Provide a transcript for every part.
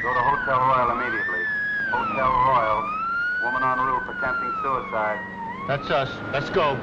Go to Hotel Royal immediately. Hotel Royal. Woman on roof attempting suicide. That's us. Let's go.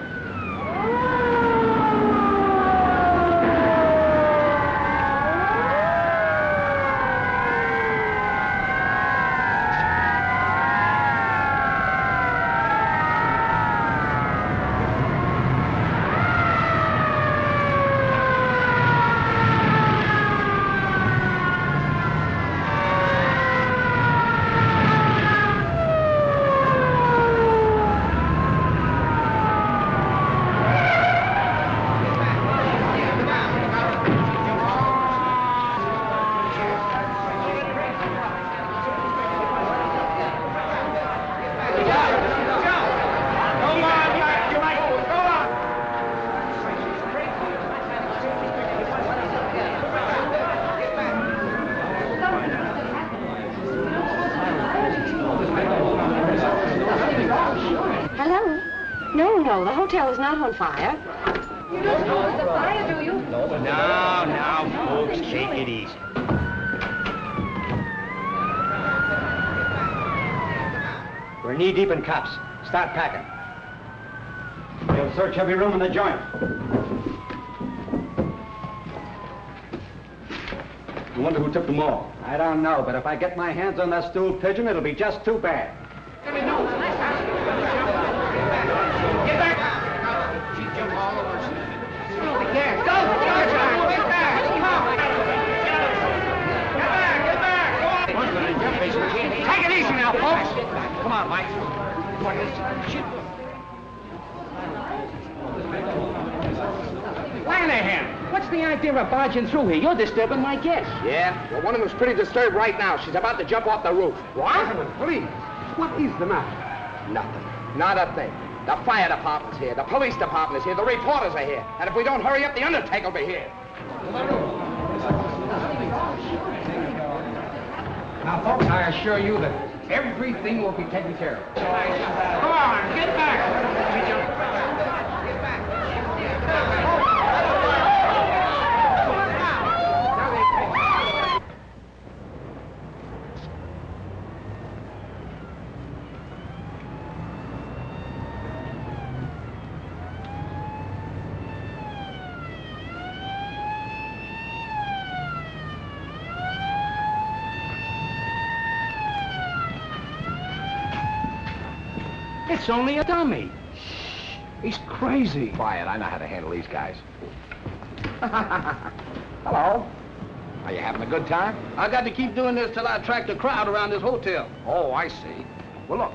The hotel is not on fire. You don't know it's a fire, do you? Now, folks, take it easy. We're knee-deep in cops. Start packing. We'll search every room in the joint. I wonder who took them all. I don't know, but if I get my hands on that stool pigeon, it'll be just too bad. Take it easy now, folks. Come on, Mike. Lanahan, what's the idea of barging through here? You're disturbing my guests. Yeah? Well, one of them's pretty disturbed right now. She's about to jump off the roof. What? Please. What is the matter? Nothing. Not a thing. The fire department's here. The police department is here. The reporters are here. And if we don't hurry up, the undertaker will be here. Now, folks, I assure you that everything will be taken care of. Come on, get back. It's only a dummy. He's crazy. Quiet. I know how to handle these guys. Hello. Are you having a good time? I got to keep doing this till I attract a crowd around this hotel. Oh, I see. Well, look.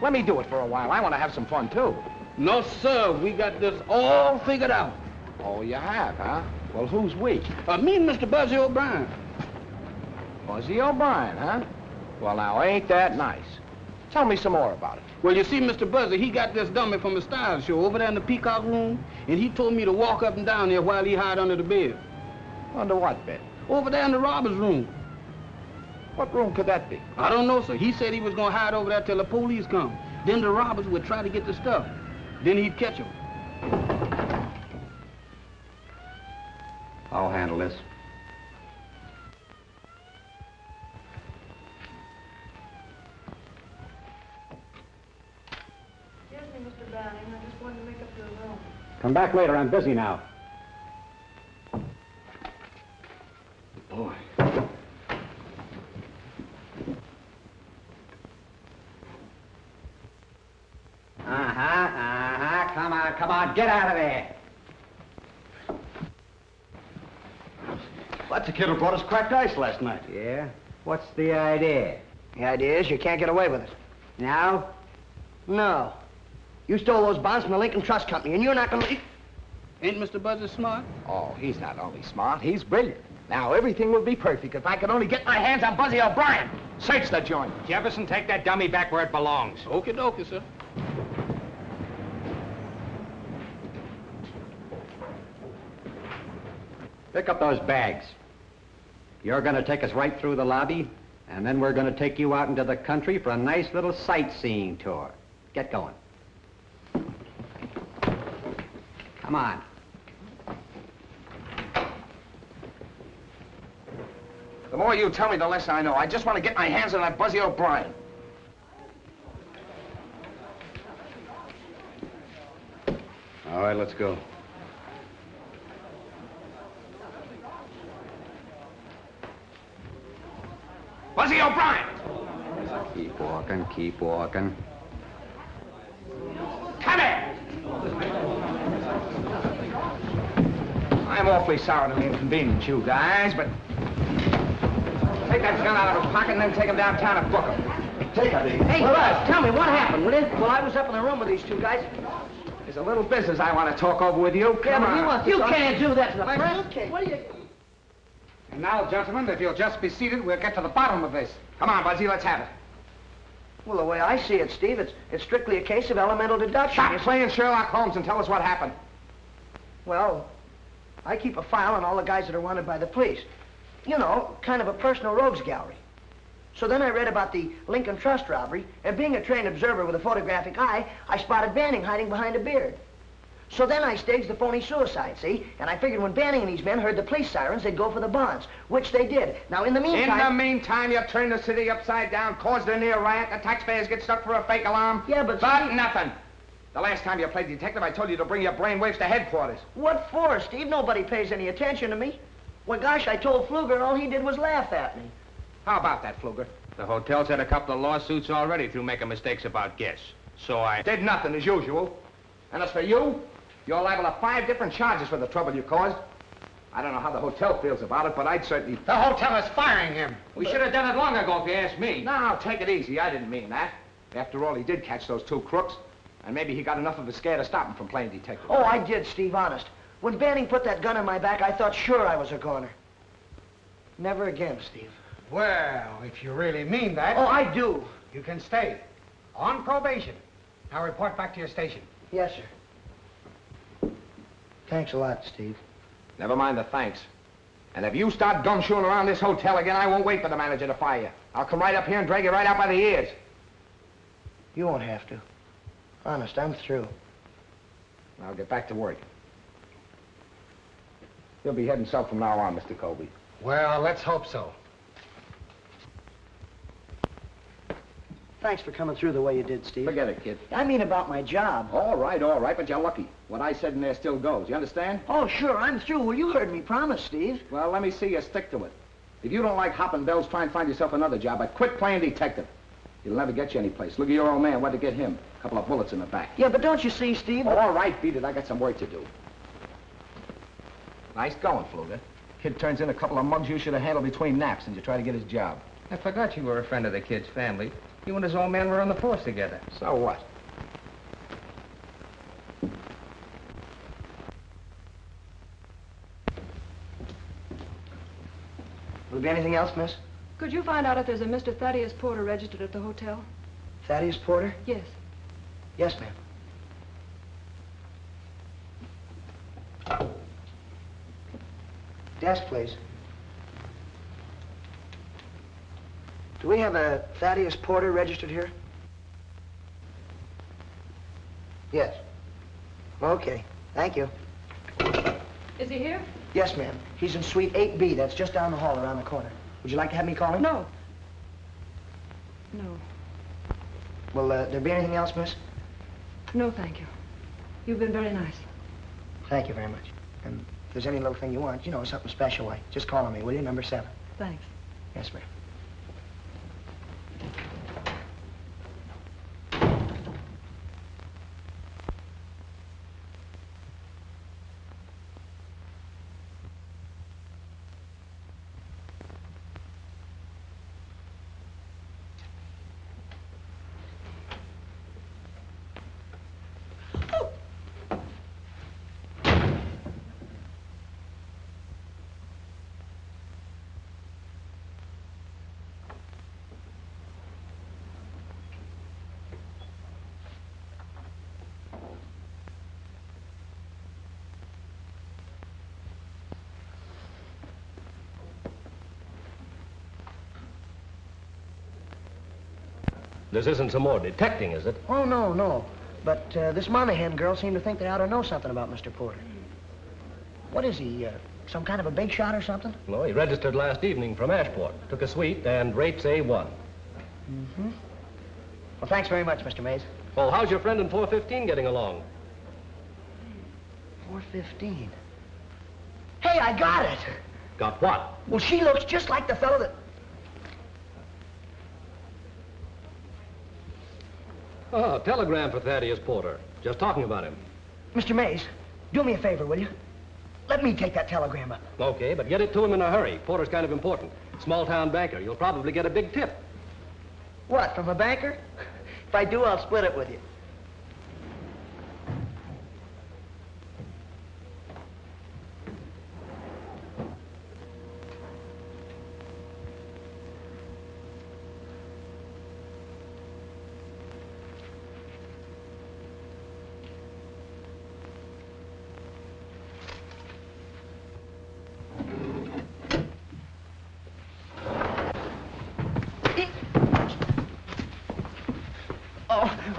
Let me do it for a while. I want to have some fun, too. No, sir. We got this all figured out. Oh, you have, huh? Well, who's we? Me and Mr. Buzzy O'Brien. Buzzy O'Brien, huh? Well, now, ain't that nice? Tell me some more about it. Well, you see, Mr. Buzzy, he got this dummy from the style show over there in the Peacock room, and he told me to walk up and down there while he hide under the bed. Under what bed? Over there in the robber's room. What room could that be? I don't know, sir. He said he was going to hide over there till the police come. Then the robbers would try to get the stuff. Then he'd catch them. I'll handle this. Come back later. I'm busy now. Boy. Come on. Get out of there. That's the kid who brought us cracked ice last night. Yeah? What's the idea? The idea is you can't get away with it. Now? No. You stole those bonds from the Lincoln Trust Company, and you're not going to... Ain't Mr. Buzzy smart? Oh, he's not only smart, he's brilliant. Now, everything will be perfect if I could only get my hands on Buzzy O'Brien. Search the joint. Jefferson, take that dummy back where it belongs. Okie dokie, sir. Pick up those bags. You're going to take us right through the lobby, and then we're going to take you out into the country for a nice little sightseeing tour. Get going. Come on. The more you tell me, the less I know. I just want to get my hands on that Buzzy O'Brien. All right, let's go. Buzzy O'Brien! Keep walking, keep walking. Come here! I'm awfully sorry to inconvenience you guys, but take that gun out of his pocket and then take him downtown and book him. Take it, Hey, Buzz, tell me, what happened, will you? Well, I was up in the room with these two guys. There's a little business I want to talk over with you. Come on. You can't do that to the press. Okay. What are you... And now, gentlemen, if you'll just be seated, we'll get to the bottom of this. Come on, Buzzy, let's have it. Well, the way I see it, Steve, it's strictly a case of elemental deduction. Stop playing Sherlock Holmes and tell us what happened. Well, I keep a file on all the guys that are wanted by the police. You know, kind of a personal rogues gallery. So then I read about the Lincoln Trust robbery, and being a trained observer with a photographic eye, I spotted Banning hiding behind a beard. So then I staged the phony suicide, see? And I figured when Banning and these men heard the police sirens, they'd go for the bonds, which they did. Now, in the meantime... In the meantime, you turned the city upside down, caused a near riot, the taxpayers get stuck for a fake alarm. Yeah, but... But nothing. The last time you played detective, I told you to bring your brainwaves to headquarters. What for, Steve? Nobody pays any attention to me. Well, gosh, I told Pfluger, and all he did was laugh at me. How about that, Pfluger? The hotel's had a couple of lawsuits already through making mistakes about guests. So I... Did nothing, as usual. And as for you, you're liable to 5 different charges for the trouble you caused. I don't know how the hotel feels about it, but I'd certainly... The hotel is firing him. We should have done it long ago, if you ask me. No, take it easy. I didn't mean that. After all, he did catch those 2 crooks, and maybe he got enough of a scare to stop him from playing detective. Oh, I did, Steve, honest. When Banning put that gun in my back, I thought sure I was a goner. Never again, Steve. Well, if you really mean that... Oh, I do. You can stay. On probation. Now report back to your station. Yes, sir. Thanks a lot, Steve. Never mind the thanks. And if you start gumshoeing around this hotel again, I won't wait for the manager to fire you. I'll come right up here and drag you right out by the ears. You won't have to. Honest, I'm through. I'll get back to work. You'll be heading south from now on, Mr. Colby. Well, let's hope so. Thanks for coming through the way you did, Steve. Forget it, kid. I mean about my job. All right, but you're lucky. What I said in there still goes. You understand? Oh, sure, I'm through. Well, you heard me promise, Steve. Well, let me see you stick to it. If you don't like hopping bells, try and find yourself another job, but quit playing detective. It'll never get you anyplace. Look at your old man. What'd it get him? A couple of bullets in the back. Yeah, but don't you see, Steve? All right, beat it. I got some work to do. Nice going, Pfluger. Kid turns in a couple of mugs you should have handled between naps, and you try to get his job. I forgot you were a friend of the kid's family. You and his old man were on the force together. So what? Will there be anything else, miss? Could you find out if there's a Mr. Thaddeus Porter registered at the hotel? Thaddeus Porter? Yes. Yes, ma'am. Desk, please. Do we have a Thaddeus Porter registered here? Yes. Okay. Thank you. Is he here? Yes, ma'am. He's in suite 8B. That's just down the hall around the corner. Would you like to have me call him? No. No. Will there be anything else, miss? No, thank you. You've been very nice. Thank you very much. And if there's any little thing you want, you know, something special like, just call on me, will you? Number 7. Thanks. Yes, ma'am. This isn't some more detecting, is it? Oh, no, no. But this Monahan girl seemed to think they ought to know something about Mr. Porter. What is he, Some kind of a big shot or something? No, he registered last evening from Ashport. Took a suite and rates A1. Mm-hmm. Well, thanks very much, Mr. Mays. Well, how's your friend in 415 getting along? 415. Hey, I got it! Got what? Well, she looks just like the fellow that... Oh, telegram for Thaddeus Porter. Just talking about him. Mr. Mays, do me a favor, will you? Let me take that telegram up. Okay, but get it to him in a hurry. Porter's kind of important. Small-town banker. You'll probably get a big tip. What, from a banker? If I do, I'll split it with you.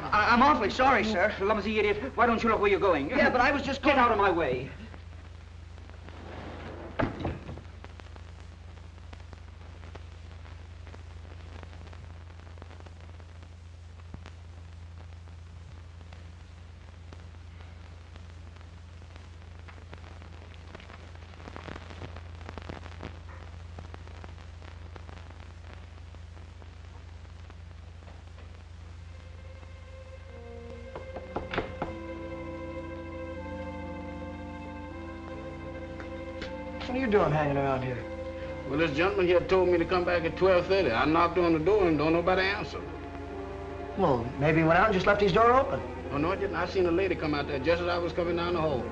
I'm awfully sorry, sir. Clumsy idiot. Why don't you look where you're going? Yeah, but I was just Get going... out of my way. What are you doing hanging around here? Well, this gentleman here told me to come back at 12:30. I knocked on the door and don't nobody answer. Well, maybe he went out and just left his door open. Oh, no, I didn't. I seen a lady come out there just as I was coming down the hall.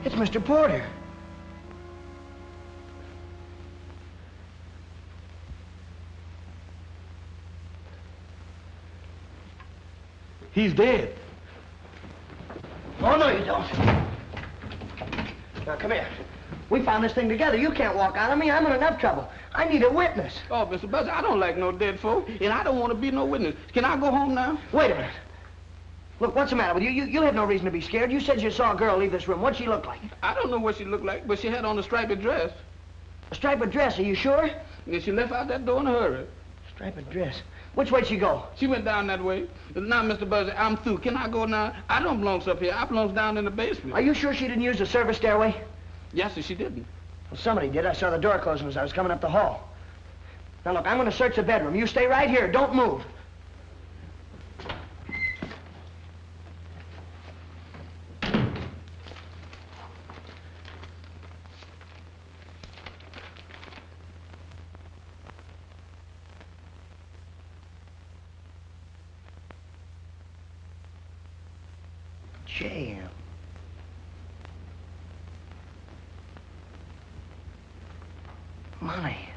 It's Mr. Porter. He's dead. Oh, no, you don't. Now, come here. We found this thing together. You can't walk out on me. I'm in enough trouble. I need a witness. Oh, Mr. Buzzy, I don't like no dead folk, and I don't want to be no witness. Can I go home now? Wait a minute. Look, what's the matter with you? You have no reason to be scared. You said you saw a girl leave this room. What'd she look like? I don't know what she looked like, but she had on a striped dress. A striped dress, are you sure? And she left out that door in a hurry. Striped dress. Which way'd she go? She went down that way. Now, Mr. Buzzy, I'm through. Can I go now? I don't belong up here. I belong down in the basement. Are you sure she didn't use the service stairway? Yes, sir, she didn't. Well, somebody did. I saw the door closing as I was coming up the hall. Now, look, I'm going to search the bedroom. You stay right here. Don't move. Jam. Money.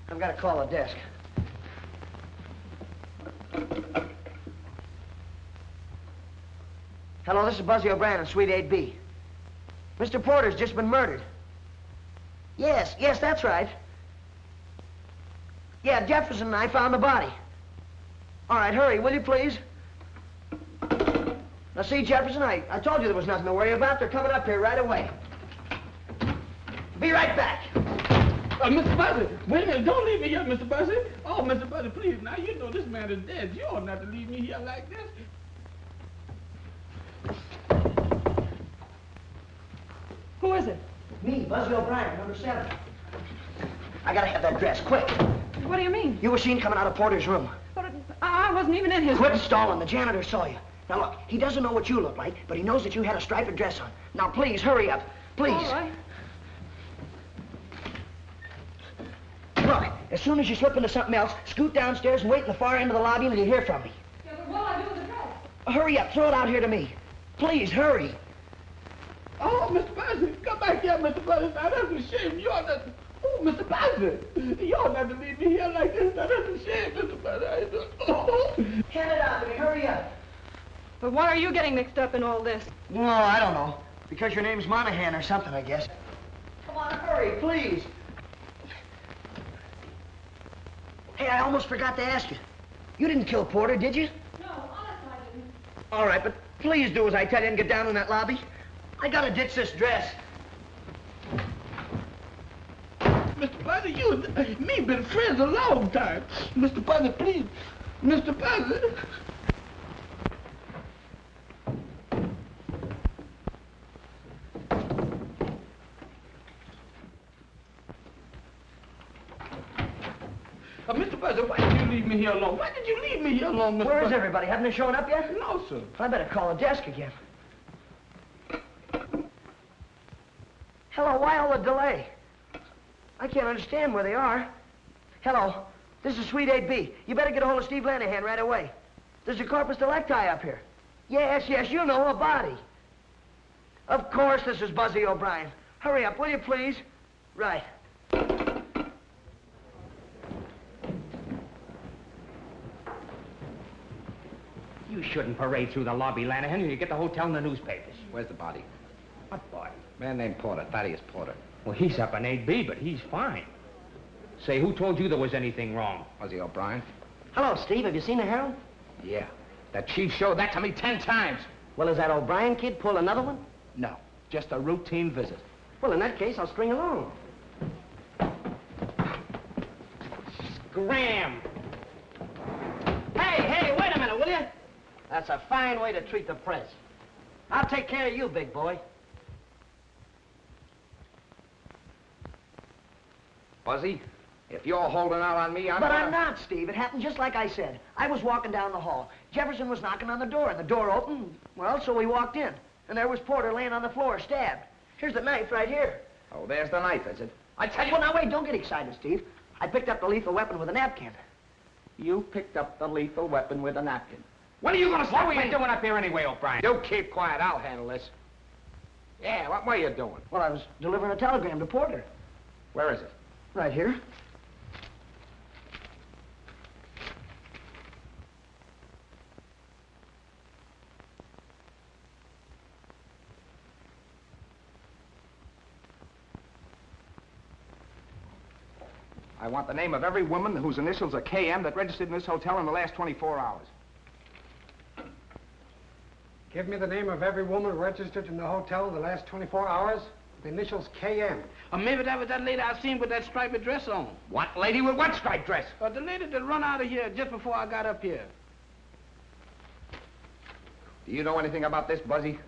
I've got to call the desk. Hello, this is Buzzy O'Brien in Suite 8B. Mr. Porter's just been murdered. Yes, that's right. Yeah, Jefferson and I found the body. All right, hurry, will you please? Now, see, Jefferson, I told you there was nothing to worry about. They're coming up here right away. Be right back. Mr. Buzzy, wait a minute. Don't leave me here, Mr. Buzzy. Oh, Mr. Buzzy, please. Now, you know this man is dead. You ought not to leave me here like this. Who is it? Me, Buzzy O'Brien, number 7. I gotta have that dress, quick. What do you mean? You were seen coming out of Porter's room. But I wasn't even in his... Quit stalling. The janitor saw you. Now, look, he doesn't know what you look like, but he knows that you had a striped dress on. Now, please, hurry up. Please. All right. Look, as soon as you slip into something else, scoot downstairs and wait in the far end of the lobby until you hear from me. Yeah, but what'll I do with the dress? Hurry up. Throw it out here to me. Please, hurry. Oh, Mr. Buzzy, come back here, Mr. Buzzy. Now, that's a shame. You ought not... Oh, Mr. Buzzy, you ought not to leave me here like this. Now, that's a shame, Mr. Buzzy. Oh. Hand it out to me. Hurry up. But why are you getting mixed up in all this? No, I don't know. Because your name's Monahan or something, I guess. Come on, hurry, please. Hey, I almost forgot to ask you. You didn't kill Porter, did you? No, honest, I didn't. All right, but please do as I tell you and get down in that lobby. I gotta ditch this dress. Mr. Buzzy, you and me been friends a long time. Mr. Buzzy, please. Mr. Buzzy. Mr. Buzzy, why did you leave me here alone? Why did you leave me here alone, Mr. Where is Buzzy? everybody? Haven't they shown up yet? No, sir. I better call the desk again. Hello, why all the delay? I can't understand where they are. Hello, this is Suite 8B. You better get a hold of Steve Lanahan right away. There's a corpus delicti up here. Yes, you know, a body. Of course, this is Buzzy O'Brien. Hurry up, will you please? Right. You shouldn't parade through the lobby, Lanahan. You get the hotel in the newspapers. Where's the body? What body? Man named Porter, Thaddeus Porter. Well, he's up in 8B, but he's fine. Say, who told you there was anything wrong? Buzzy O'Brien? Hello, Steve. Have you seen the Herald? Yeah. The chief showed that to me 10 times. Well, is that O'Brien kid pull another one? No, just a routine visit. Well, in that case, I'll string along. Scram! Hey, wait a minute, will you? That's a fine way to treat the press. I'll take care of you, big boy. Buzzy, if you're holding out on me, I'm not, Steve. It happened just like I said. I was walking down the hall. Jefferson was knocking on the door, and the door opened. Well, so we walked in. And there was Porter laying on the floor, stabbed. Here's the knife right here. Oh, there's the knife, is it? I tell you... Well, now, wait, don't get excited, Steve. I picked up the lethal weapon with a napkin. You picked up the lethal weapon with a napkin. When are you gonna stop? What were you doing up here anyway, O'Brien? You keep quiet, I'll handle this. Yeah, what were you doing? Well, I was delivering a telegram to Porter. Where is it? Right here. I want the name of every woman whose initials are KM that registered in this hotel in the last 24 hours. Give me the name of every woman registered in the hotel in the last 24 hours. The initials KM. Or maybe that was that lady I seen with that striped dress on. What lady with what striped dress? The lady that run out of here just before I got up here. Do you know anything about this, Buzzy?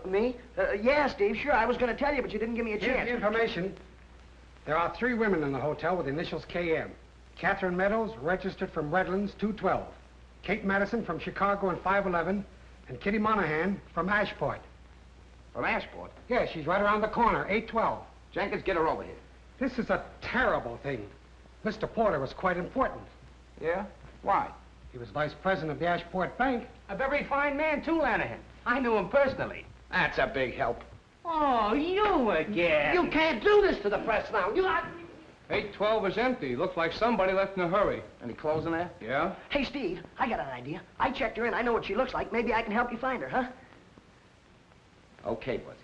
Me? Yeah, Steve, sure. I was going to tell you, but you didn't give me a Here's chance. the information. There are 3 women in the hotel with the initials KM. Catherine Meadows, registered from Redlands, 212. Kate Madison from Chicago and 511. And Kitty Monahan from Ashport. From Ashport? Yeah, she's right around the corner, 812. Jenkins, get her over here. This is a terrible thing. Mr. Porter was quite important. Yeah? Why? He was vice president of the Ashport Bank. A very fine man, too, Lanahan. I knew him personally. That's a big help. Oh, you again. You can't do this to the press now. 812 is empty. Looks like somebody left in a hurry. Any clothes in there? Yeah? Hey, Steve, I got an idea. I checked her in. I know what she looks like. Maybe I can help you find her, huh? Okay, Buzzy.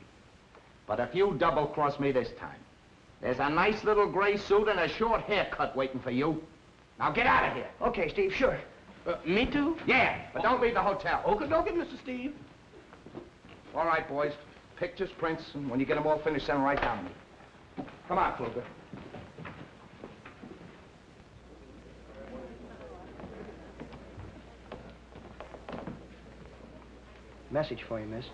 But if you double-cross me this time, there's a nice little gray suit and a short haircut waiting for you. Now get out of here. Okay, Steve, sure. Me too? Yeah, but don't leave the hotel. Okie-dokie, Mr. Steve. All right, boys. Pictures, prints, and when you get them all finished, send them right down to me. Come on, Fluger. Message for you, miss.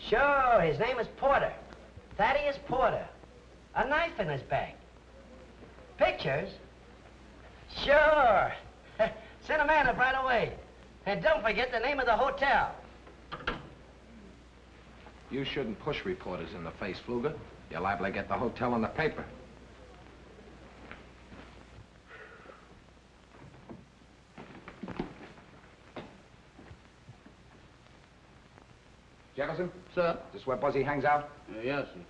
Sure, his name is Porter. Thaddeus Porter. A knife in his bag. Pictures? Sure. Send a man up right away. And don't forget the name of the hotel. You shouldn't push reporters in the face, Pfluger. You're liable to get the hotel in the paper. Jefferson? Sir? Is this where Buzzy hangs out? Yes, sir.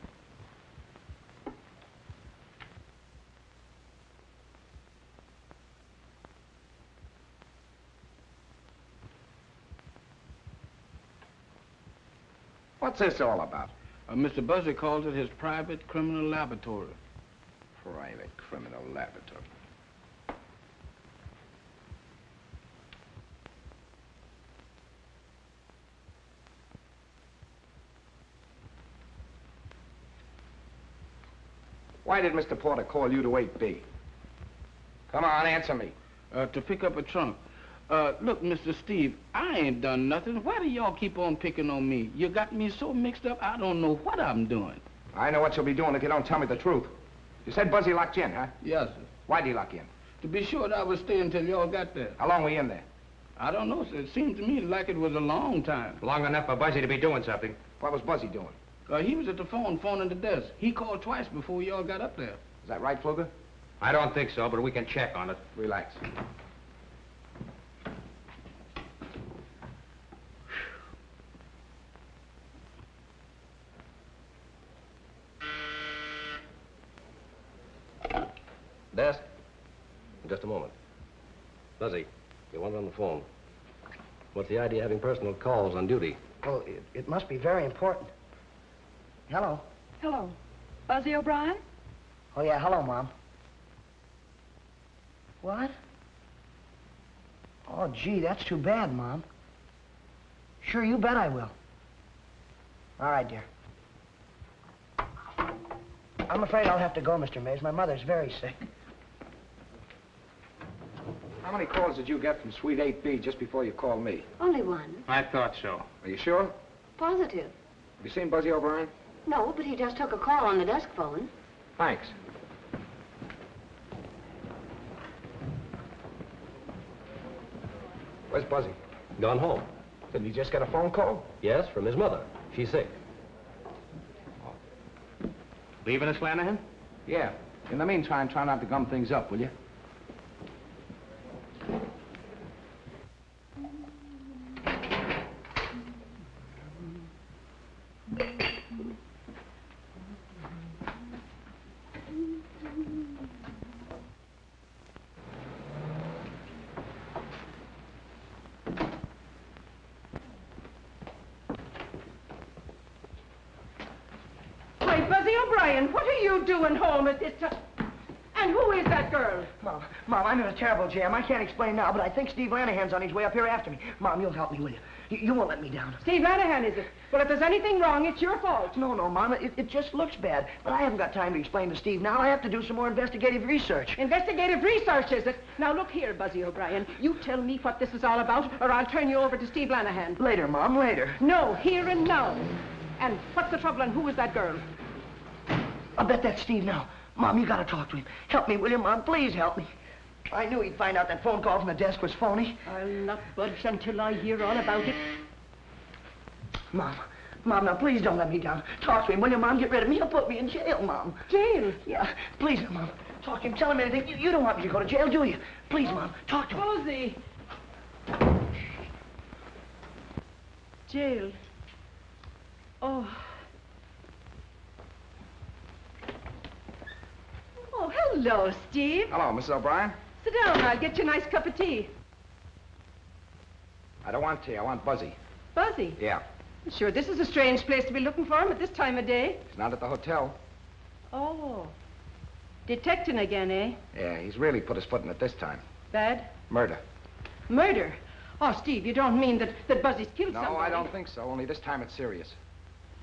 What's this all about? Mr. Buzzy calls it his private criminal laboratory. Private criminal laboratory. Why did Mr. Porter call you to 8B? Come on, answer me. To pick up a trunk. Look, Mr. Steve, I ain't done nothing. Why do y'all keep on picking on me? You got me so mixed up, I don't know what I'm doing. I know what you'll be doing if you don't tell me the truth. You said Buzzy locked you in, huh? Yes, sir. Why'd he lock you in? To be sure that I would stay until y'all got there. How long were you in there? I don't know, sir. It seemed to me like it was a long time. Long enough for Buzzy to be doing something. What was Buzzy doing? He was at the phoning the desk. He called twice before y'all got up there. Is that right, Pfluger? I don't think so, but we can check on it. Relax. Desk? Just a moment. Buzzy, you want on the phone. What's the idea of having personal calls on duty? Well, it must be very important. Hello. Hello. Buzzy O'Brien? Oh, yeah, hello, Mom. What? Oh, gee, that's too bad, Mom. Sure, you bet I will. All right, dear. I'm afraid I'll have to go, Mr. Mays. My mother's very sick. How many calls did you get from Suite 8B just before you called me? Only one. I thought so. Are you sure? Positive. Have you seen Buzzy O'Brien? No, but he just took a call on the desk phone. Thanks. Where's Buzzy? Gone home. Didn't he just get a phone call? Yes, from his mother. She's sick. Leaving us, Lanahan? Yeah. In the meantime, try not to gum things up, will you? Buzzy O'Brien, what are you doing home at this time? And who is that girl? Mom, I'm in a terrible jam. I can't explain now, but I think Steve Lanahan's on his way up here after me. Mom, you'll help me, will you? You won't let me down. Steve Lanahan, is it? Well, if there's anything wrong, it's your fault. No, Mom, it just looks bad. But I haven't got time to explain to Steve now. I have to do some more investigative research. Investigative research, is it? Now, look here, Buzzy O'Brien. You tell me what this is all about, or I'll turn you over to Steve Lanahan. Later, Mom, later. No, here and now. And what's the trouble, and who is that girl? I'll bet that's Steve now. Mom, you gotta talk to him. Help me, will you, Mom? Please help me. I knew he'd find out that phone call from the desk was phony. I'll not budge until I hear all about it. Mom, now please don't let me down. Talk to him, will you, Mom? Get rid of me. He'll put me in jail, Mom. Jail? Yeah, please, Mom. Talk to him. Tell him anything. You don't want me to go to jail, do you? Please, Mom. Talk to him. Buzzy. Jail. Oh. Oh, hello, Steve. Hello, Mrs. O'Brien. Sit down. I'll get you a nice cup of tea. I don't want tea. I want Buzzy. Buzzy? Yeah. Sure, this is a strange place to be looking for him at this time of day. He's not at the hotel. Oh. Detecting again, eh? Yeah, he's really put his foot in it this time. Bad? Murder. Murder? Oh, Steve, you don't mean that Buzzy's killed somebody? No, I don't think so. Only this time it's serious.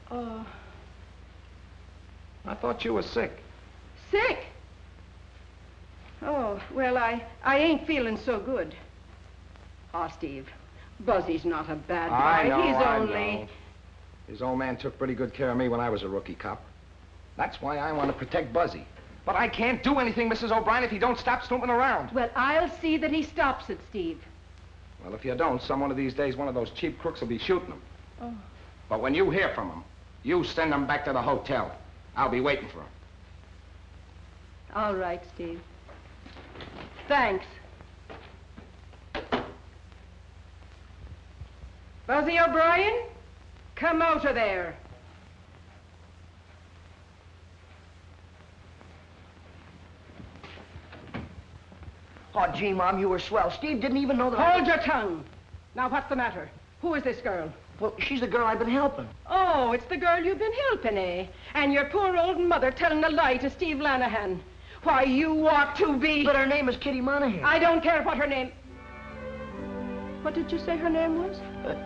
Oh. I thought you were sick. Sick? Oh, well, I ain't feeling so good. Oh, Steve, Buzzy's not a bad boy. I know, He's I only... know. His old man took pretty good care of me when I was a rookie cop. That's why I want to protect Buzzy. But I can't do anything, Mrs. O'Brien, if he don't stop snooping around. Well, I'll see that he stops it, Steve. Well, if you don't, some one of these days, one of those cheap crooks will be shooting him. Oh. But when you hear from him, you send him back to the hotel. I'll be waiting for him. All right, Steve. Thanks. Buzzy O'Brien, come out of there. Oh, gee, Mom, you were swell. Steve didn't even know that Hold your tongue. Now, what's the matter? Who is this girl? Well, she's the girl I've been helping. Oh, it's the girl you've been helping, eh? And your poor old mother telling a lie to Steve Lanahan. Why, you ought to be... But her name is Kitty Monahan. I don't care what her name... What did you say her name was?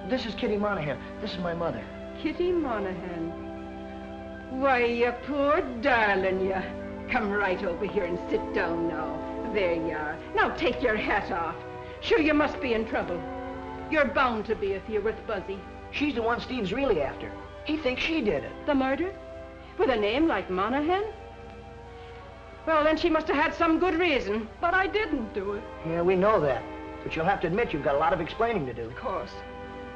This is Kitty Monahan. This is my mother. Kitty Monahan. Why, you poor darling, you. Come right over here and sit down now. There you are. Now take your hat off. Sure, you must be in trouble. You're bound to be if you're with Buzzy. She's the one Steve's really after. He thinks she did it. The murder? With a name like Monahan? Well, then she must have had some good reason. But I didn't do it. Yeah, we know that. But you'll have to admit you've got a lot of explaining to do. Of course.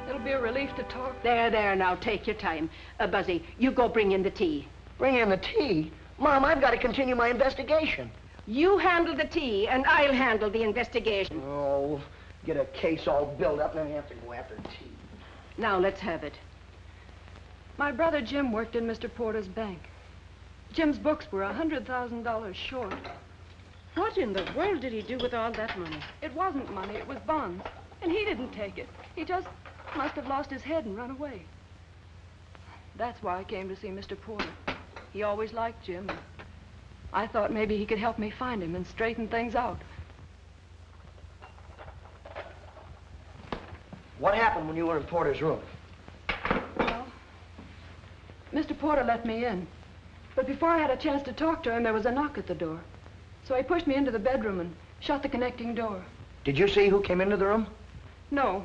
It'll be a relief to talk. There, now, take your time. Buzzy, you go bring in the tea. Bring in the tea? Mom, I've got to continue my investigation. You handle the tea, and I'll handle the investigation. Oh, get a case all built up, and then we have to go after tea. Now, let's have it. My brother Jim worked in Mr. Porter's bank. Jim's books were $100,000 short. What in the world did he do with all that money? It wasn't money, it was bonds. And he didn't take it. He just must have lost his head and run away. That's why I came to see Mr. Porter. He always liked Jim. I thought maybe he could help me find him and straighten things out. What happened when you were in Porter's room? Well, Mr. Porter let me in. But before I had a chance to talk to him, there was a knock at the door. So he pushed me into the bedroom and shut the connecting door. Did you see who came into the room? No.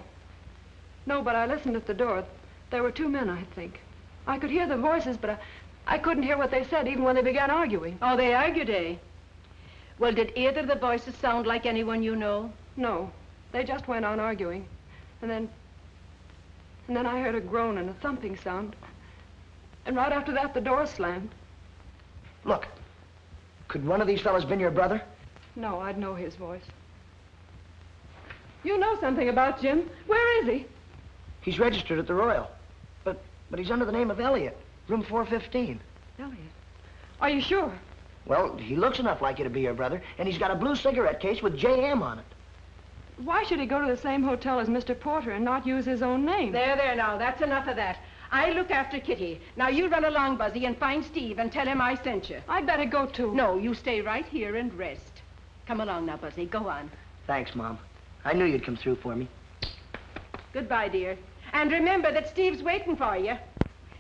No, but I listened at the door. There were two men, I think. I could hear the voices, but I couldn't hear what they said even when they began arguing. Oh, they argued, eh? Well, did either of the voices sound like anyone you know? No. They just went on arguing. And then I heard a groan and a thumping sound. And right after that, the door slammed. Look, could one of these fellas been your brother? No, I'd know his voice. You know something about Jim. Where is he? He's registered at the Royal. But he's under the name of Elliot, room 415. Elliot? Are you sure? Well, he looks enough like you to be your brother, and he's got a blue cigarette case with JM on it. Why should he go to the same hotel as Mr. Porter and not use his own name? There, now, that's enough of that. I look after Kitty. Now, you run along, Buzzy, and find Steve and tell him I sent you. I'd better go, too. No, you stay right here and rest. Come along now, Buzzy. Go on. Thanks, Mom. I knew you'd come through for me. Goodbye, dear. And remember that Steve's waiting for you.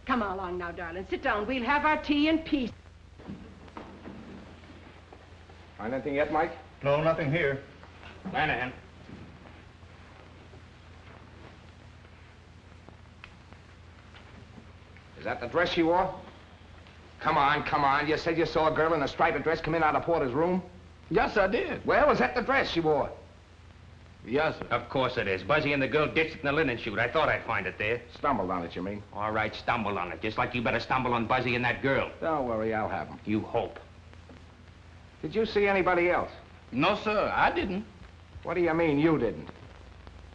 Come along now, darling. Sit down. We'll have our tea in peace. Find anything yet, Mike? No, nothing here. Lanahan. Is that the dress she wore? Come on. You said you saw a girl in a striped dress come in out of Porter's room? Yes, I did. Well, is that the dress she wore? Yes, sir. Of course it is. Buzzy and the girl ditched it in the linen chute. I thought I'd find it there. Stumbled on it, you mean? All right, stumble on it. Just like you better stumble on Buzzy and that girl. Don't worry, I'll have them. You hope. Did you see anybody else? No, sir, I didn't. What do you mean you didn't?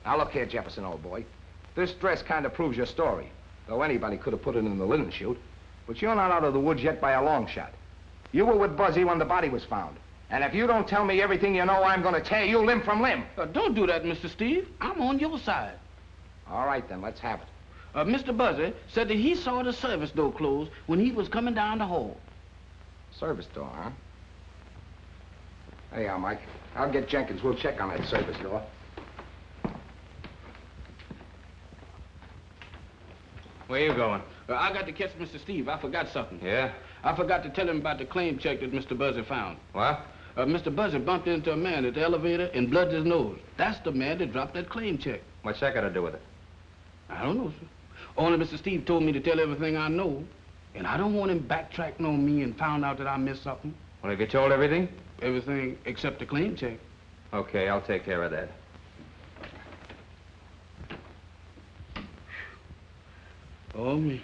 Now, look here, Jefferson, old boy. This dress kind of proves your story. Though anybody could have put it in the linen chute. But you're not out of the woods yet by a long shot. You were with Buzzy when the body was found. And if you don't tell me everything you know, I'm going to tear you limb from limb. Don't do that, Mr. Steve. I'm on your side. All right, then, let's have it. Mr. Buzzy said that he saw the service door closed when he was coming down the hall. Service door, huh? Hey, Mike. I'll get Jenkins. We'll check on that service door. Where you going? I got to catch Mr. Steve. I forgot something. Yeah? I forgot to tell him about the claim check that Mr. Buzzy found. What? Mr. Buzzy bumped into a man at the elevator and blooded his nose. That's the man that dropped that claim check. What's that got to do with it? I don't know, sir. Only Mr. Steve told me to tell everything I know. And I don't want him backtracking on me and found out that I missed something. Well, have you told everything? Everything except the claim check. Okay, I'll take care of that. Oh, me.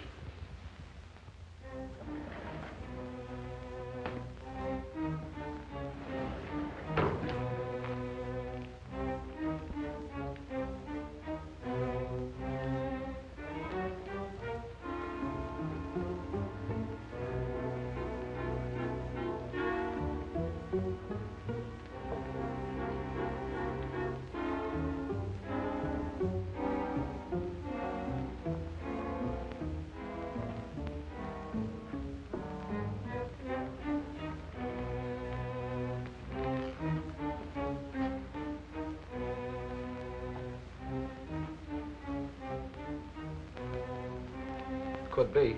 Could be.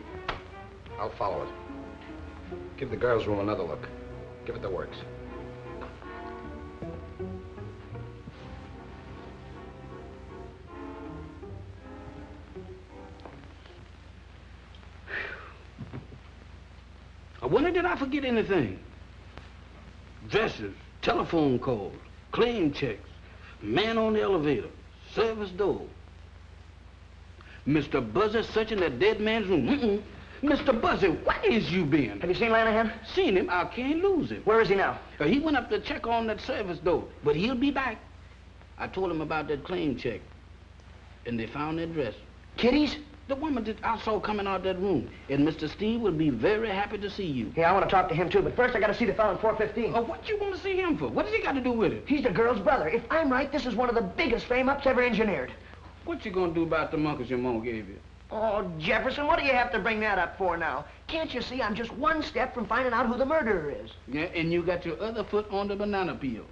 I'll follow it. Give the girls' room another look. Give it the works. When did I forget anything? Dresses, telephone calls, claim checks, man on the elevator, service door. Mr. Buzzy searching that dead man's room. Mr. Buzzy, where is you been? Have you seen Lanahan? Seen him. I can't lose him. Where is he now? He went up to check on that service door, but he'll be back. I told him about that claim check, and they found that dress. Kitty's? The woman that I saw coming out that room. And Mr. Steve will be very happy to see you. Yeah, I want to talk to him, too, but first I got to see the fellow in 415. Oh, what you want to see him for? What does he got to do with it? He's the girl's brother. If I'm right, this is one of the biggest frame-ups ever engineered. What you gonna do about the monkeys your mom gave you? Oh, Jefferson, what do you have to bring that up for now? Can't you see I'm just one step from finding out who the murderer is? Yeah, and you got your other foot on the banana peel.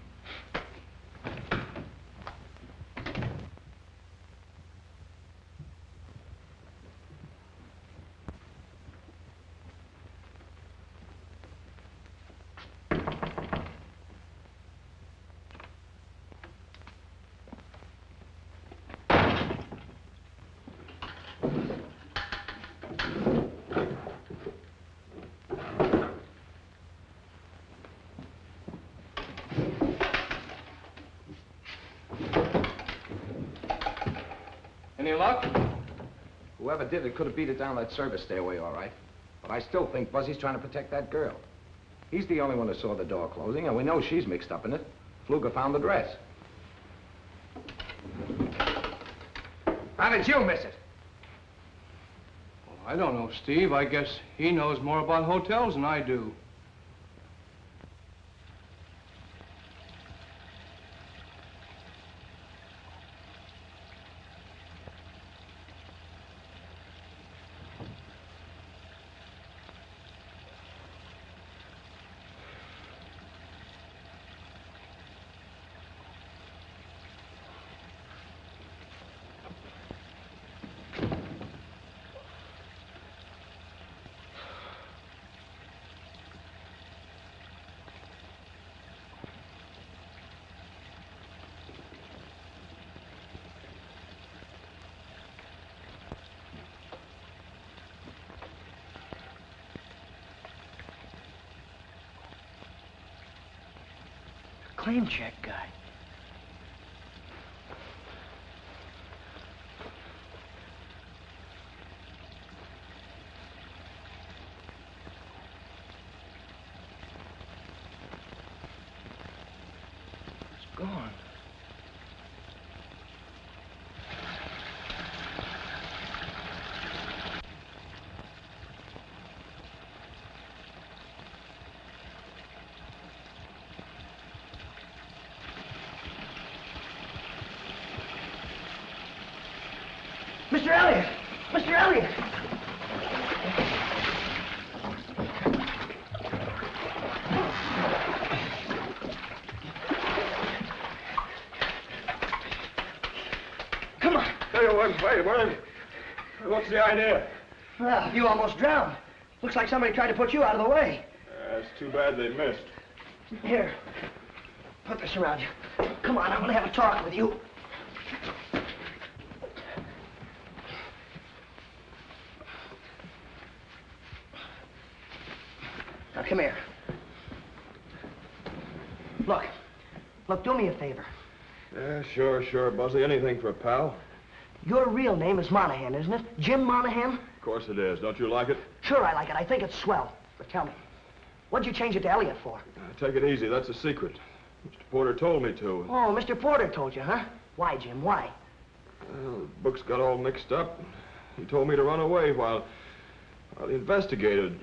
Any luck? Whoever did it could have beat it down that service stairway, all right. But I still think Buzzy's trying to protect that girl. He's the only one who saw the door closing, and we know she's mixed up in it. Fluger found the dress. How did you miss it? Well, I don't know, Steve. I guess he knows more about hotels than I do. Claim check guy. It's gone. Mr. Elliot! Mr. Elliot! Come on. Wait. What's the idea? Well, you almost drowned. Looks like somebody tried to put you out of the way. It's too bad they missed. Here, put this around you. Come on, I'm gonna have a talk with you. come here. Look. Look, do me a favor. Yeah, sure, Buzzy. Anything for a pal. Your real name is Monahan, isn't it? Jim Monahan? Of course it is. Don't you like it? Sure I like it. I think it's swell. But tell me, what'd you change it to Elliot for? Take it easy. That's a secret. Mr. Porter told me to. Oh, Mr. Porter told you, huh? Why, Jim, why? Well, the books got all mixed up. He told me to run away while he investigated.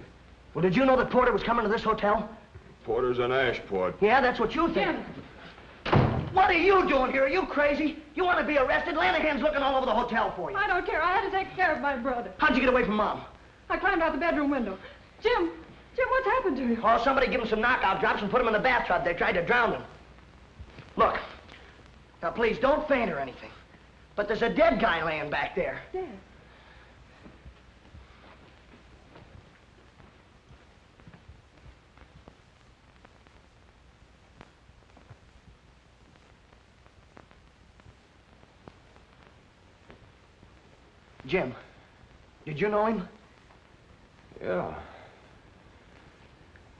Well, did you know that Porter was coming to this hotel? Porter's in Ashport. Yeah, that's what you think. What are you doing here? Are you crazy? You want to be arrested? Lanahan's looking all over the hotel for you. I don't care. I had to take care of my brother. How'd you get away from Mom? I climbed out the bedroom window. Jim, what's happened to you? Oh, somebody gave him some knockout drops and put him in the bathtub. They tried to drown him. Look, now please don't faint or anything. But there's a dead guy laying back there. Dead? Jim, did you know him? Yeah.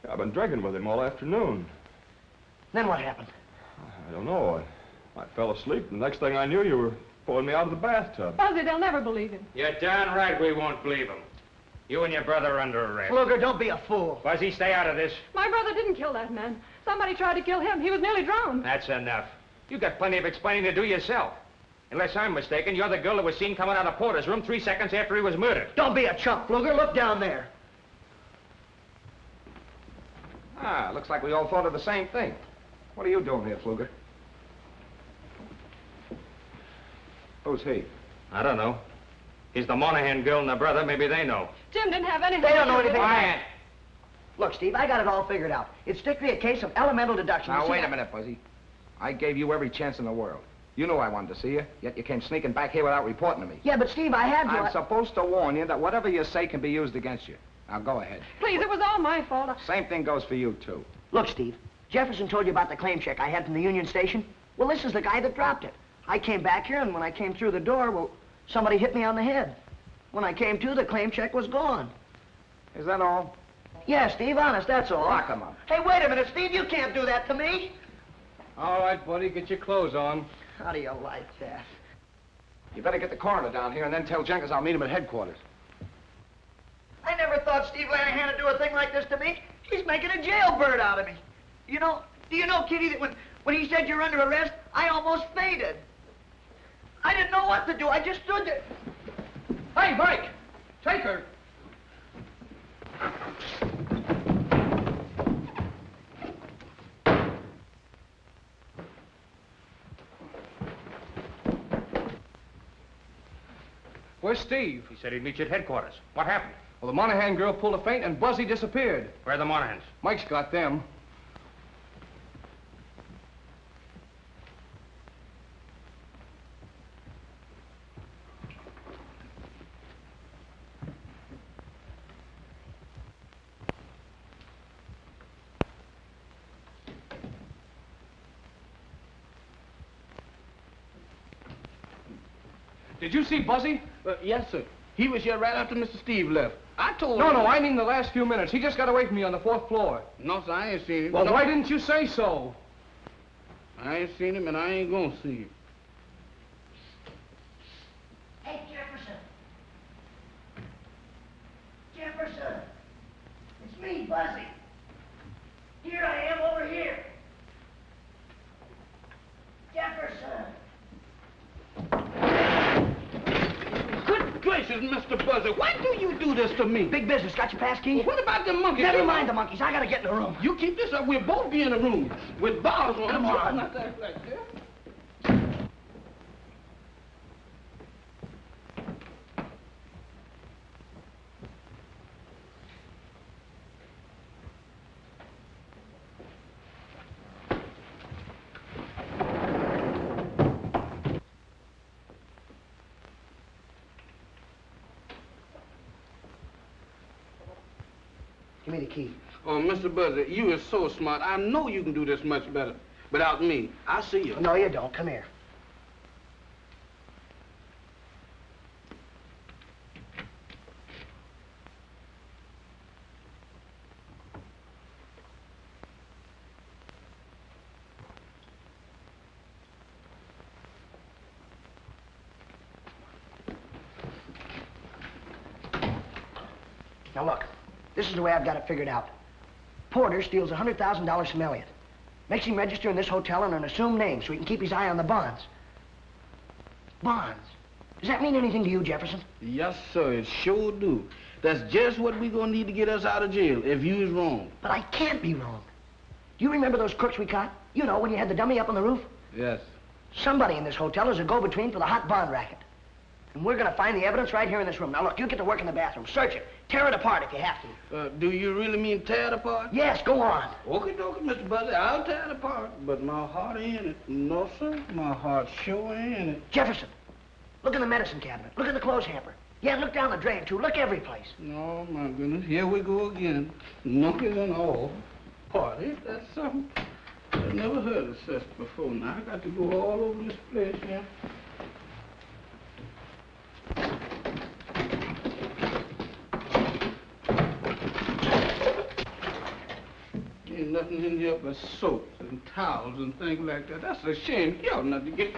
I've been drinking with him all afternoon. Then what happened? I don't know. I fell asleep. The next thing I knew, you were pulling me out of the bathtub. Buzzy, they'll never believe him. You're darn right we won't believe him. You and your brother are under arrest. Luger, don't be a fool. Buzzy, stay out of this. My brother didn't kill that man. Somebody tried to kill him. He was nearly drowned. That's enough. You got plenty of explaining to do yourself. Unless I'm mistaken, you're the girl that was seen coming out of Porter's room 3 seconds after he was murdered. Don't be a chump, Luger. Look down there. Ah, looks like we all thought of the same thing. What are you doing here, Pfluger? Who's he? I don't know. He's the Monahan girl and the brother. Maybe they know. Jim didn't have anything They don't to know do with anything it. about it. Look, Steve, I got it all figured out. It's strictly a case of elemental deduction. Now, You see, wait a minute, Buzzy. I gave you every chance in the world. You knew I wanted to see you, yet you came sneaking back here without reporting to me. Yeah, but Steve, I had to. I'm supposed to warn you that whatever you say can be used against you. Now, go ahead. Please, it was all my fault. Same thing goes for you, too. Look, Steve, Jefferson told you about the claim check I had from the Union Station. Well, this is the guy that dropped it. I came back here, and when I came through the door, well, somebody hit me on the head. When I came to, the claim check was gone. Is that all? Yeah, Steve, honest, that's all. Lock him up. Hey, wait a minute, Steve, you can't do that to me. All right, buddy, get your clothes on. How do you like that? You better get the coroner down here and then tell Jenkins I'll meet him at headquarters. I never thought Steve Lanahan would do a thing like this to me. He's making a jailbird out of me. Do you know, Kitty, that when he said you're under arrest, I almost fainted. I didn't know what to do. I just stood there. Hey, Mike! Take her! Where's Steve? He said he'd meet you at headquarters. What happened? Well, the Monahan girl pulled a feint and Buzzy disappeared. Where are the Monahans? Mike's got them. Did you see Buzzy? Yes, sir. He was here right after Mr. Steve left. I told No, him. I mean the last few minutes. He just got away from me on the 4th floor. No, sir, I ain't seen him. Well, No. why didn't you say so? I ain't seen him, and I ain't gonna see him. Hey, Jefferson. Jefferson. It's me, Buzzy. Here I am over here. Jefferson. Good gracious, Mr. Buzzer, why do you do this to me? Big business. Got your pass key? What about the monkeys? Never mind the monkeys. I gotta get in the room. You keep this up, we'll both be in a room with bars on. Come on. Not that like that. Give me the key. Oh, Mr. Buzzer, you are so smart. I know you can do this much better without me. I see you. No, you don't. Come here. Now look, this is the way I've got it figured out. Porter steals $100,000 from Elliot. Makes him register in this hotel under an assumed name so he can keep his eye on the bonds. Bonds? Does that mean anything to you, Jefferson? Yes, sir, it sure do. That's just what we gonna need to get us out of jail if you is wrong. But I can't be wrong. Do you remember those crooks we caught? You know, when you had the dummy up on the roof? Yes. Somebody in this hotel is a go-between for the hot bond racket. And we're gonna find the evidence right here in this room. Now look, you get to work in the bathroom. Search it. Tear it apart if you have to. Do you really mean tear it apart? Yes, go on. Okay, Mr. Buzzy, I'll tear it apart. But my heart ain't in it. No, sir, my heart sure ain't in it. Jefferson, look in the medicine cabinet. Look in the clothes hamper. Yeah, look down the drain, too. Look every place. Oh, my goodness, here we go again. Knuckles and all. Party, that's something. I've never heard of such before. Now, I got to go all over this place, yeah. Ain't nothing in here but soaps and towels and things like that. That's a shame. You ought not to get...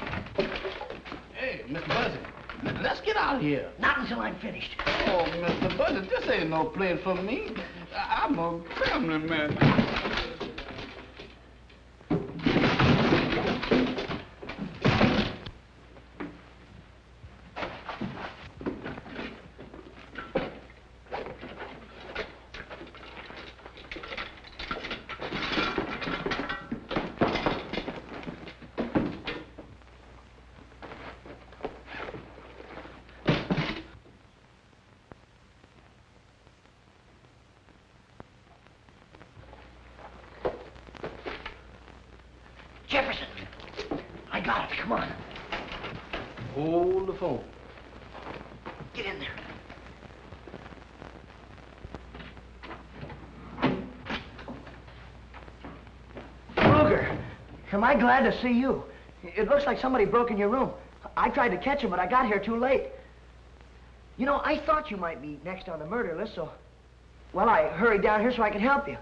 Hey, Mr. Buzzy, let's get out of here. Not until I'm finished. Oh, Mr. Buzzy, this ain't no place for me. I'm a family man. Jefferson, I got it. Come on. Hold the phone. Get in there. Kruger, am I glad to see you? It looks like somebody broke in your room. I tried to catch him, but I got here too late. You know, I thought you might be next on the murder list, so... Well, I hurried down here so I could help you.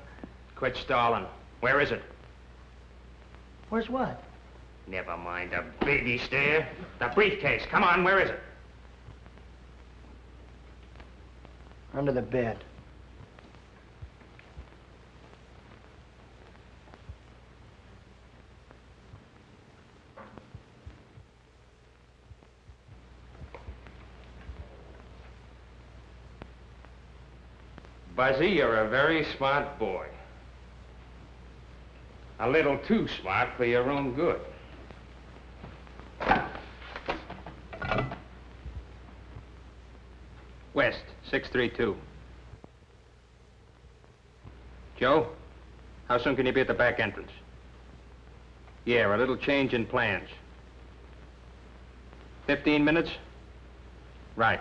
Quit stalling. Where is it? Where's what? Never mind the baby stare. The briefcase. Come on, where is it? Under the bed. Buzzy, you're a very smart boy. A little too smart for your own good. West, 632. Joe, how soon can you be at the back entrance? Yeah, a little change in plans. 15 minutes? Right.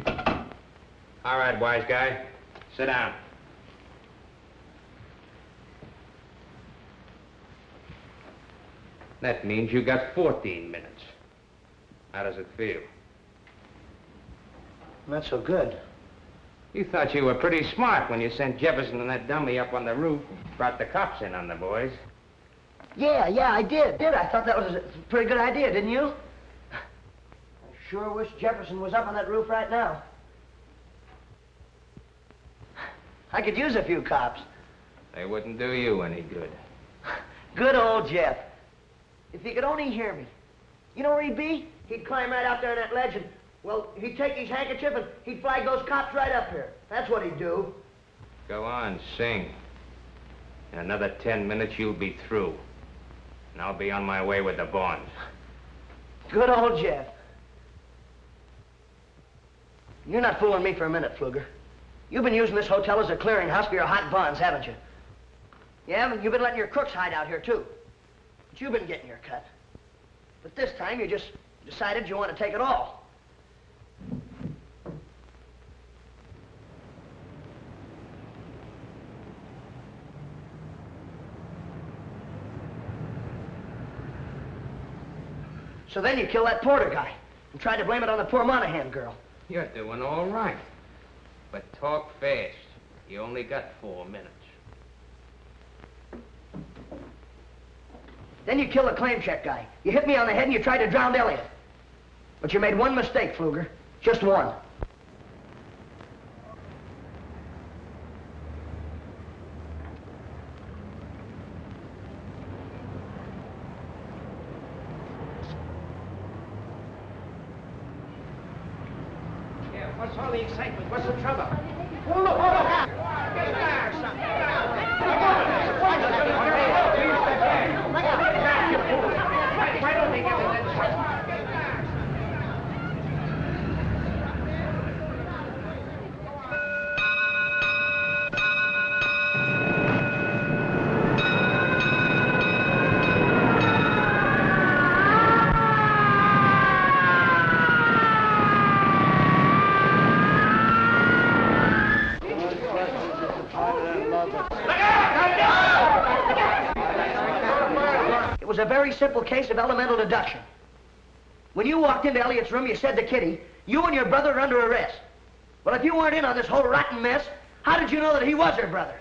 All right, wise guy. Sit down. That means you got 14 minutes. How does it feel? Not so good. You thought you were pretty smart when you sent Jefferson and that dummy up on the roof, brought the cops in on the boys. Yeah, I did. I thought that was a pretty good idea, didn't you? I sure wish Jefferson was up on that roof right now. I could use a few cops. They wouldn't do you any good. Good old Jeff. If he could only hear me. You know where he'd be? He'd climb right out there on that ledge and, well, he'd take his handkerchief and he'd flag those cops right up here. That's what he'd do. Go on, sing. In another 10 minutes, you'll be through. And I'll be on my way with the bonds. Good old Jeff. You're not fooling me for a minute, Pfluger. You've been using this hotel as a clearinghouse for your hot bonds, haven't you? Yeah, but you've been letting your crooks hide out here, too. But you've been getting your cut. But this time, you just decided you want to take it all. So then you kill that Porter guy and tried to blame it on the poor Monahan girl. You're doing all right. But talk fast. You only got 4 minutes. Then you kill the claim check guy. You hit me on the head and you tried to drown Elliot. But you made one mistake, Pfluger. Just one. What's all the excitement? What's the trouble? Oh, look, Get back, son. Why don't they get it? It was a very simple case of elemental deduction. When you walked into Elliot's room, you said to Kitty, you and your brother are under arrest. Well, if you weren't in on this whole rotten mess, how did you know that he was her brother?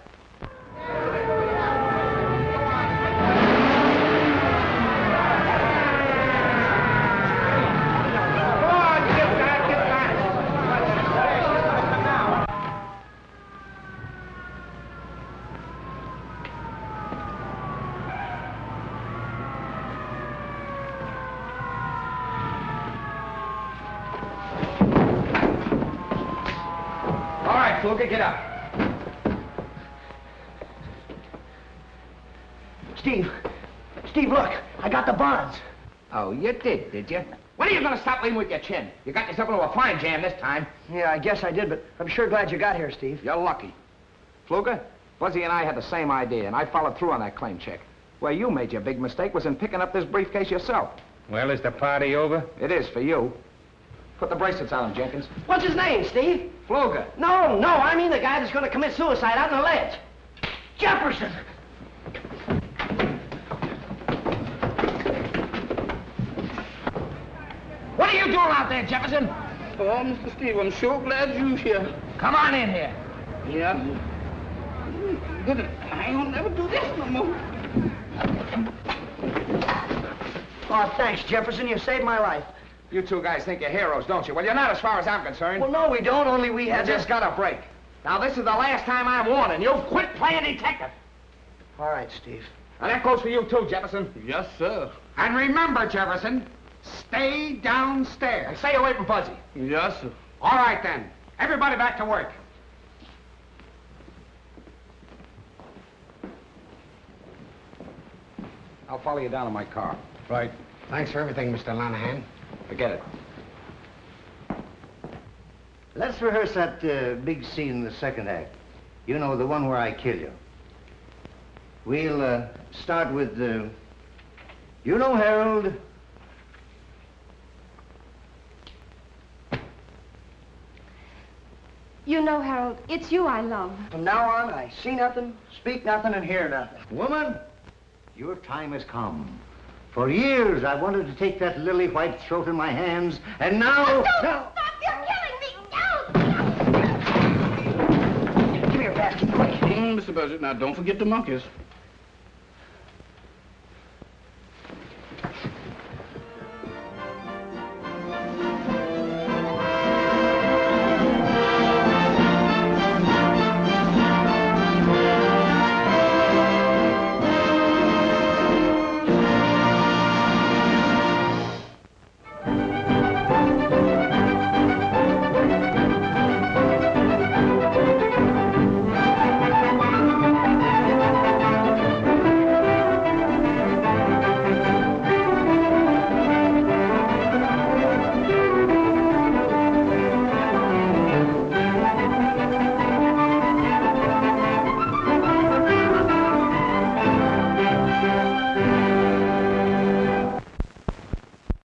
Fluker, get up. Steve, look, I got the bonds. Oh, you did you? When are you going to stop leading with your chin? You got yourself into a fine jam this time. Yeah, I guess I did, but I'm sure glad you got here, Steve. You're lucky. Fluker, Buzzy and I had the same idea, and I followed through on that claim check. Where you made your big mistake was in picking up this briefcase yourself. Well, is the party over? It is for you. Put the bracelets on him, Jenkins. What's his name, Steve? Fluker. No, I mean the guy that's going to commit suicide out on the ledge. Jefferson! What are you doing out there, Jefferson? Oh, Mr. Steve, I'm sure glad you're here. Come on in here. Yeah? Good. I ain't gonna never do this no more. Oh, thanks, Jefferson. You saved my life. You two guys think you're heroes, don't you? Well, you're not as far as I'm concerned. Well, no, we don't. Only we had just got a break. Now, this is the last time I'm warning you. Quit playing detective. All right, Steve. And that goes for you, too, Jefferson. Yes, sir. And remember, Jefferson, stay downstairs. And stay away from Buzzy. Yes, sir. All right, then. Everybody back to work. I'll follow you down in my car. Right. Thanks for everything, Mr. Lanahan. Forget it. Let's rehearse that big scene in the second act. You know, the one where I kill you. We'll start with, you know, Harold. You know, Harold, it's you I love. From now on, I see nothing, speak nothing, and hear nothing. Woman, your time has come. For years, I wanted to take that lily white throat in my hands, and now... Don't stop! You're killing me! No! Give me your basket, quick. Mr. Buzzy, now don't forget the monkeys.